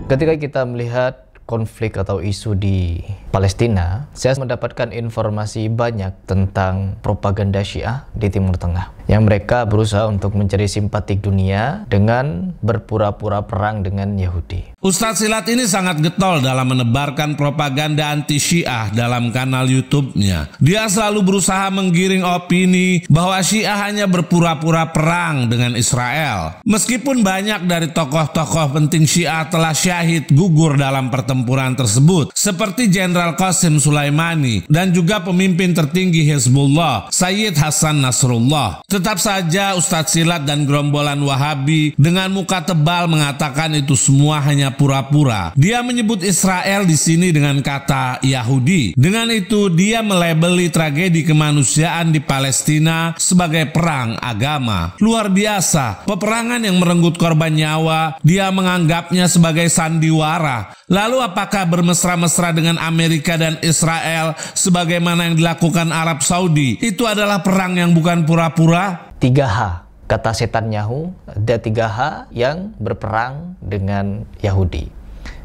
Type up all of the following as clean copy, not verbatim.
Ketika kita melihat konflik atau isu di Palestina, saya mendapatkan informasi banyak tentang propaganda Syiah di Timur Tengah, yang mereka berusaha untuk mencari simpatik dunia dengan berpura-pura perang dengan Yahudi. Ustadz Silat ini sangat getol dalam menebarkan propaganda anti Syiah dalam kanal YouTube-nya. Dia selalu berusaha menggiring opini bahwa Syiah hanya berpura-pura perang dengan Israel. Meskipun banyak dari tokoh-tokoh penting Syiah telah syahid gugur dalam pertempuran tersebut, seperti Jenderal Qasim Sulaimani dan juga pemimpin tertinggi Hizbullah, Sayyid Hasan Nasrullah. Tetap saja Ustadz Silat dan gerombolan Wahabi dengan muka tebal mengatakan itu semua hanya pura-pura. Dia menyebut Israel di sini dengan kata Yahudi. Dengan itu dia melabeli tragedi kemanusiaan di Palestina sebagai perang agama. Luar biasa, peperangan yang merenggut korban nyawa, dia menganggapnya sebagai sandiwara. Lalu apakah bermesra-mesra dengan Amerika dan Israel sebagaimana yang dilakukan Arab Saudi itu adalah perang yang bukan pura-pura? 3H. Kata Netanyahu, ada 3H yang berperang dengan Yahudi,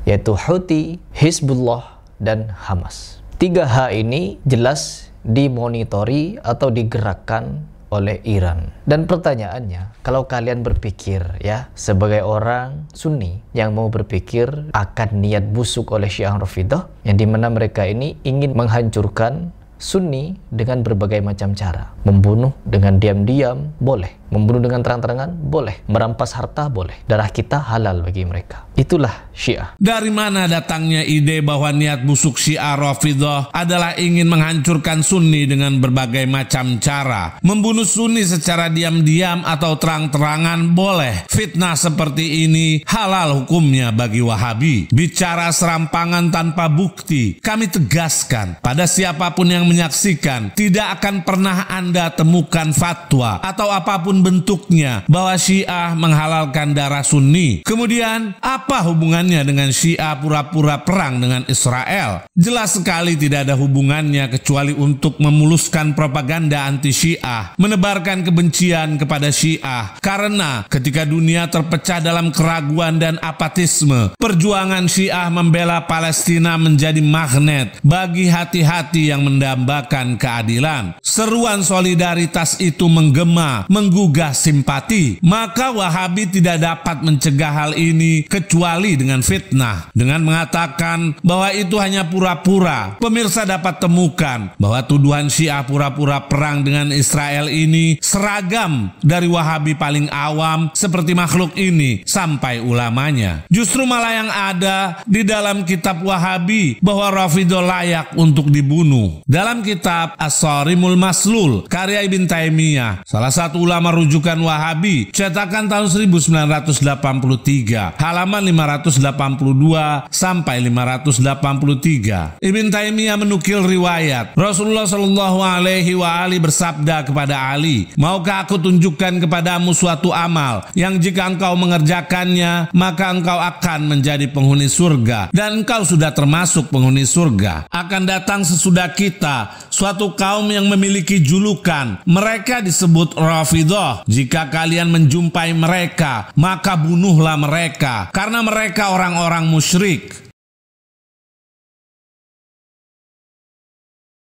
yaitu Houthi, Hizbullah, dan Hamas. 3H ini jelas dimonitori atau digerakkan oleh Iran. Dan pertanyaannya, kalau kalian berpikir ya, sebagai orang Sunni yang mau berpikir akan niat busuk oleh Syiah Rafidah, yang dimana mereka ini ingin menghancurkan Sunni dengan berbagai macam cara. Membunuh dengan diam-diam boleh, membunuh dengan terang-terangan boleh, merampas harta boleh, darah kita halal bagi mereka. Itulah Syiah. Dari mana datangnya ide bahwa niat busuk Syiah Rafidah adalah ingin menghancurkan Sunni dengan berbagai macam cara? Membunuh Sunni secara diam-diam atau terang-terangan boleh. Fitnah seperti ini halal hukumnya bagi Wahabi. Bicara serampangan tanpa bukti, kami tegaskan pada siapapun yang menyaksikan, tidak akan pernah Anda temukan fatwa atau apapun bentuknya bahwa Syiah menghalalkan darah Sunni. Kemudian, apa hubungannya dengan Syiah pura-pura perang dengan Israel? Jelas sekali tidak ada hubungannya kecuali untuk memuluskan propaganda anti Syiah, menebarkan kebencian kepada Syiah. Karena ketika dunia terpecah dalam keraguan dan apatisme, perjuangan Syiah membela Palestina menjadi magnet bagi hati-hati yang mendambakan keadilan. Seruan solidaritas itu menggema, menggugah simpati. Maka Wahabi tidak dapat mencegah hal ini kecuali dengan fitnah, dengan mengatakan bahwa itu hanya pura-pura. Pemirsa dapat temukan bahwa tuduhan Syiah pura-pura perang dengan Israel ini seragam dari Wahabi paling awam seperti makhluk ini sampai ulamanya. Justru malah yang ada di dalam kitab Wahabi bahwa Rafidah layak untuk dibunuh. Dalam kitab As-Sarimul Maslul karya Ibn Taimiyah, salah satu ulama rujukan Wahabi, cetakan tahun 1983, halaman 582 sampai 583. Ibn Taimiyah menukil riwayat Rasulullah Shallallahu Alaihi Wasallam bersabda kepada Ali, maukah aku tunjukkan kepadamu suatu amal yang jika engkau mengerjakannya maka engkau akan menjadi penghuni surga, dan engkau sudah termasuk penghuni surga. Akan datang sesudah kita suatu kaum yang memiliki julukan, mereka disebut Rafidah. Jika kalian menjumpai mereka, maka bunuhlah mereka, karena mereka orang-orang musyrik.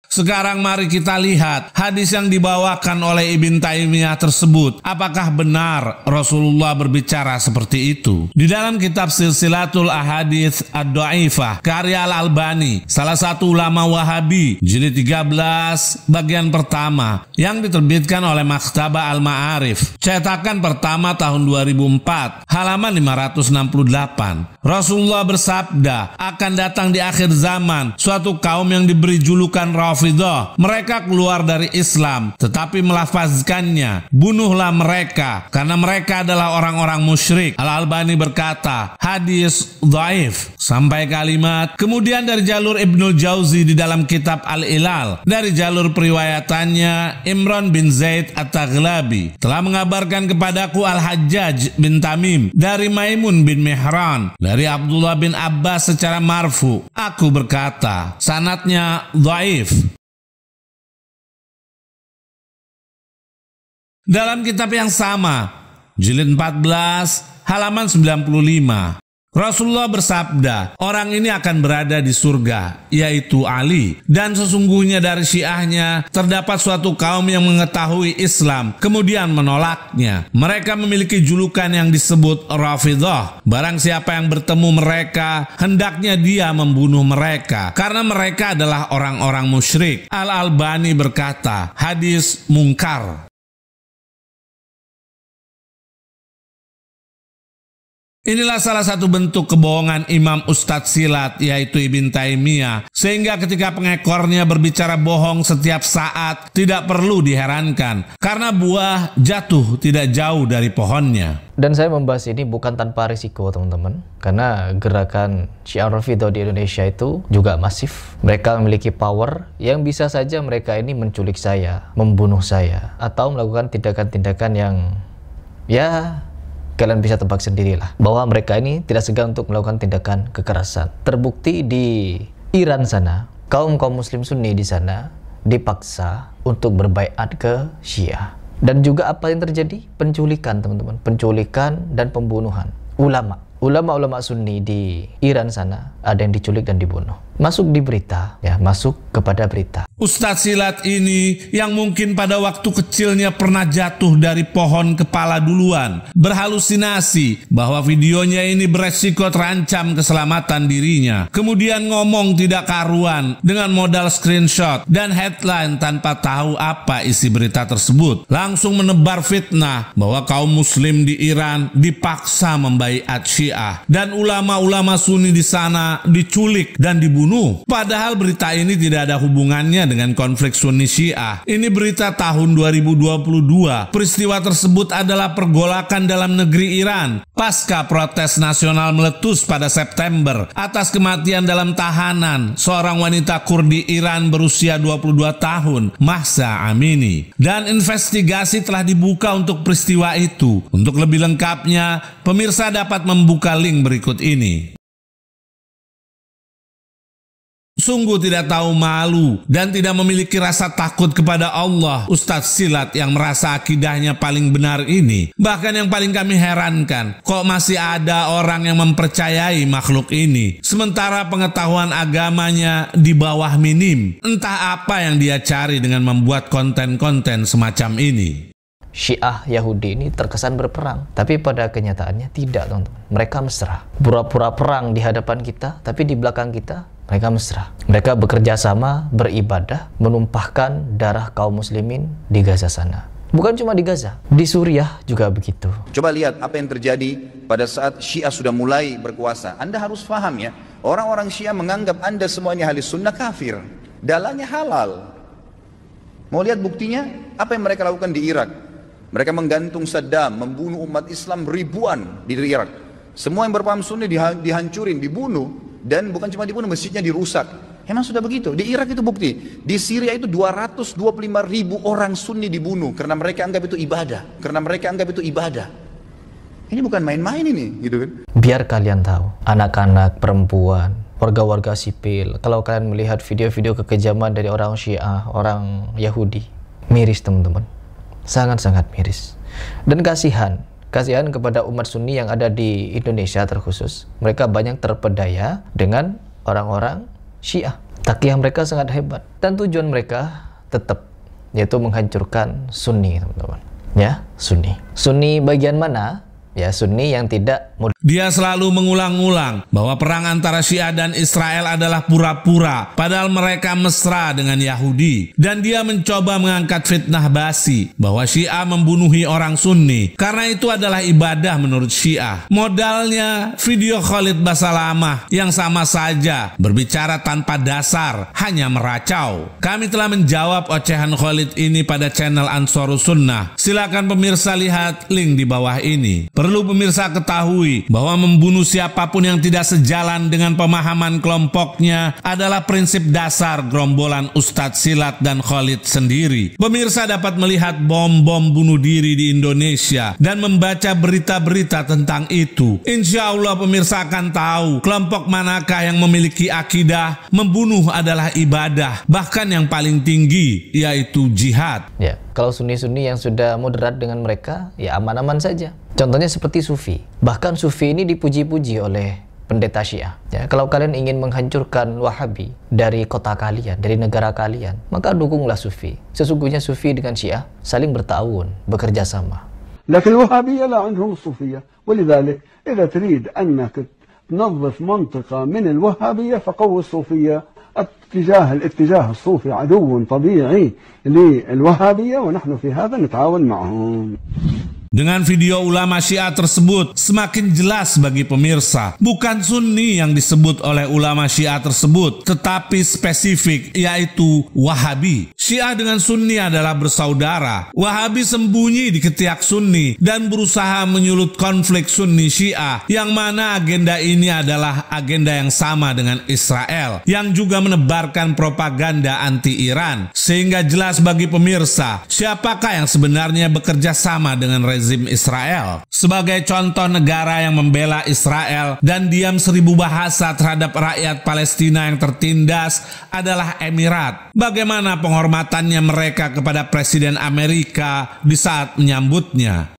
Sekarang mari kita lihat hadis yang dibawakan oleh Ibn Taimiyah tersebut. Apakah benar Rasulullah berbicara seperti itu? Di dalam kitab Silsilatul Ahadits Ad-Dhaifah karya Al-Albani, salah satu ulama Wahabi, jilid 13 bagian pertama, yang diterbitkan oleh Maktabah Al-Ma'arif, cetakan pertama tahun 2004, halaman 568. Rasulullah bersabda, akan datang di akhir zaman suatu kaum yang diberi julukan Rafidah. Mereka keluar dari Islam tetapi melafazkannya. Bunuhlah mereka karena mereka adalah orang-orang musyrik. Al-Albani berkata, hadis dhaif sampai kalimat. Kemudian dari jalur Ibnul Jauzi di dalam kitab Al-Ilal, dari jalur periwayatannya Imran bin Zaid At-Taghlabi telah mengabarkan kepadaku Al-Hajjaj bin Tamim dari Maimun bin Mihran dari Abdullah bin Abbas secara marfu. Aku berkata, sanadnya dhaif. Dalam kitab yang sama, jilid 14, halaman 95, Rasulullah bersabda, orang ini akan berada di surga, yaitu Ali. Dan sesungguhnya dari Syiahnya terdapat suatu kaum yang mengetahui Islam, kemudian menolaknya. Mereka memiliki julukan yang disebut Rafidhah. Barang siapa yang bertemu mereka, hendaknya dia membunuh mereka, karena mereka adalah orang-orang musyrik. Al-Albani berkata, hadis mungkar. Inilah salah satu bentuk kebohongan Imam Ustadz Silat, yaitu Ibn Taimiyah, sehingga ketika pengekornya berbicara bohong setiap saat tidak perlu diherankan, karena buah jatuh tidak jauh dari pohonnya. Dan saya membahas ini bukan tanpa risiko, teman-teman, karena gerakan Syiah Rafidhah di Indonesia itu juga masif. Mereka memiliki power yang bisa saja mereka ini menculik saya, membunuh saya, atau melakukan tindakan-tindakan yang kalian bisa tebak sendirilah bahwa mereka ini tidak segan untuk melakukan tindakan kekerasan. Terbukti di Iran sana, kaum muslim Sunni di sana dipaksa untuk berbaiat ke Syiah. Dan juga apa yang terjadi? Penculikan, teman-teman. Penculikan dan pembunuhan ulama. Ulama-ulama Sunni di Iran sana ada yang diculik dan dibunuh. Masuk di berita, masuk kepada berita. Ustadz Silat ini yang mungkin pada waktu kecilnya pernah jatuh dari pohon kepala duluan, berhalusinasi bahwa videonya ini beresiko terancam keselamatan dirinya. Kemudian ngomong tidak karuan dengan modal screenshot dan headline tanpa tahu apa isi berita tersebut. Langsung menebar fitnah bahwa kaum muslim di Iran dipaksa membaiat Syiah dan ulama-ulama Sunni di sana diculik dan dibunuh. Padahal berita ini tidak ada hubungannya dengan konflik Sunni Syiah. Ini berita tahun 2022. Peristiwa tersebut adalah pergolakan dalam negeri Iran pasca protes nasional meletus pada September atas kematian dalam tahanan seorang wanita Kurdi Iran berusia 22 tahun, Mahsa Amini. Dan investigasi telah dibuka untuk peristiwa itu. Untuk lebih lengkapnya, pemirsa dapat membuka link berikut ini. Sungguh tidak tahu malu dan tidak memiliki rasa takut kepada Allah Ustadz Silat yang merasa akidahnya paling benar ini. Bahkan yang paling kami herankan, kok masih ada orang yang mempercayai makhluk ini, sementara pengetahuan agamanya di bawah minim. Entah apa yang dia cari dengan membuat konten-konten semacam ini. Syiah Yahudi ini terkesan berperang, tapi pada kenyataannya tidak, teman-teman. Mereka mesra. Pura-pura perang di hadapan kita, tapi di belakang kita mereka mesra. Mereka bekerja sama, beribadah, menumpahkan darah kaum muslimin di Gaza sana. Bukan cuma di Gaza, di Suriah juga begitu. Coba lihat apa yang terjadi pada saat Syiah sudah mulai berkuasa. Anda harus paham ya, orang-orang Syiah menganggap Anda semuanya ahli sunnah kafir. Dalahnya halal. Mau lihat buktinya? Apa yang mereka lakukan di Irak? Mereka menggantung Saddam, membunuh umat Islam ribuan di Irak. Semua yang berpaham Sunni dihancurin, dibunuh. Dan bukan cuma dibunuh, masjidnya dirusak. Emang sudah begitu. Di Irak itu bukti. Di Syria itu 225.000 orang Sunni dibunuh karena mereka anggap itu ibadah. Ini bukan main-main ini, gitu kan? Biar kalian tahu, anak-anak, perempuan, warga-warga sipil, kalau kalian melihat video-video kekejaman dari orang Syiah, orang Yahudi, miris, teman-teman. Sangat-sangat miris. Dan kasihan kepada umat Sunni yang ada di Indonesia terkhusus. Mereka banyak terpedaya dengan orang-orang Syiah. Takiyah mereka sangat hebat. Dan tujuan mereka tetap, yaitu menghancurkan Sunni, teman-teman. Ya, Sunni. Sunni bagian mana? Ya, Sunni yang tidak. Dia selalu mengulang-ulang bahwa perang antara Syiah dan Israel adalah pura-pura, padahal mereka mesra dengan Yahudi. Dan dia mencoba mengangkat fitnah basi bahwa Syiah membunuhi orang Sunni, karena itu adalah ibadah menurut Syiah. Modalnya video Khalid Basalamah yang sama saja berbicara tanpa dasar, hanya meracau. Kami telah menjawab ocehan Khalid ini pada channel Ansarus Sunnah. Silakan pemirsa lihat link di bawah ini. Perlu pemirsa ketahui bahwa membunuh siapapun yang tidak sejalan dengan pemahaman kelompoknya adalah prinsip dasar gerombolan Ustadz Silat dan Khalid sendiri. Pemirsa dapat melihat bom-bom bunuh diri di Indonesia dan membaca berita-berita tentang itu. Insya Allah pemirsa akan tahu kelompok manakah yang memiliki akidah membunuh adalah ibadah, bahkan yang paling tinggi yaitu jihad. Ya, kalau Sunni-Sunni yang sudah moderat dengan mereka, ya aman-aman saja. Contohnya seperti Sufi. Bahkan Sufi ini dipuji-puji oleh pendeta Syiah. Ya, kalau kalian ingin menghancurkan Wahabi dari kota kalian, dari negara kalian, maka dukunglah Sufi. Sesungguhnya Sufi dengan Syiah saling bertawun, bekerja sama. لكن الوهابية لا عندهم الصوفية، ولذلك إذا تريد أنك تنظف منطقة من الوهابية فقوي الصوفية. الاتجاه الصوفي عدو طبيعي للوهابية ونحن في هذا نتعاون معهم. Dengan video ulama Syiah tersebut, semakin jelas bagi pemirsa, bukan Sunni yang disebut oleh ulama Syiah tersebut, tetapi spesifik, yaitu Wahabi. Syiah dengan Sunni adalah bersaudara. Wahabi sembunyi di ketiak Sunni dan berusaha menyulut konflik Sunni Syiah, yang mana agenda ini adalah agenda yang sama dengan Israel, yang juga menebarkan propaganda anti-Iran. Sehingga jelas bagi pemirsa, siapakah yang sebenarnya bekerja sama dengan rezim Israel. Sebagai contoh negara yang membela Israel dan diam seribu bahasa terhadap rakyat Palestina yang tertindas adalah Emirat. Bagaimana penghormatannya mereka kepada Presiden Amerika di saat menyambutnya?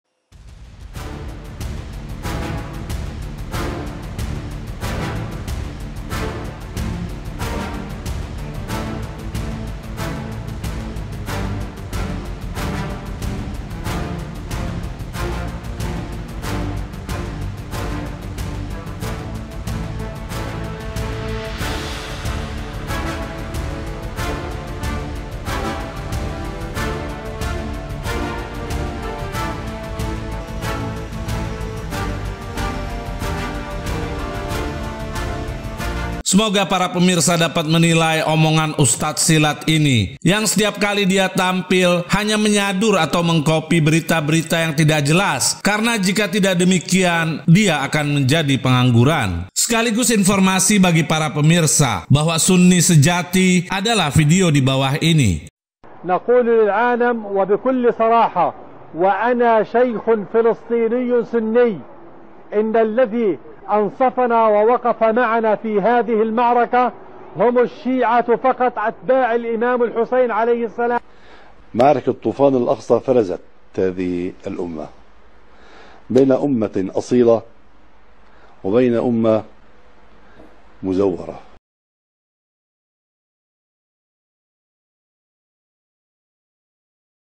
Semoga para pemirsa dapat menilai omongan Ustadz Silat ini, yang setiap kali dia tampil hanya menyadur atau mengkopi berita-berita yang tidak jelas, karena jika tidak demikian, dia akan menjadi pengangguran. Sekaligus informasi bagi para pemirsa bahwa Sunni sejati adalah video di bawah ini. نقول للعالم وبكل صراحة وأنا شيخ فلسطيني سني إن الذي أنصفنا ووقف معنا في هذه المعركة هم الشيعة فقط أتباع الإمام الحسين عليه السلام. معركة طوفان الأقصى فرزت هذه الأمة بين أمة أصيلة وبين أمة مزورة.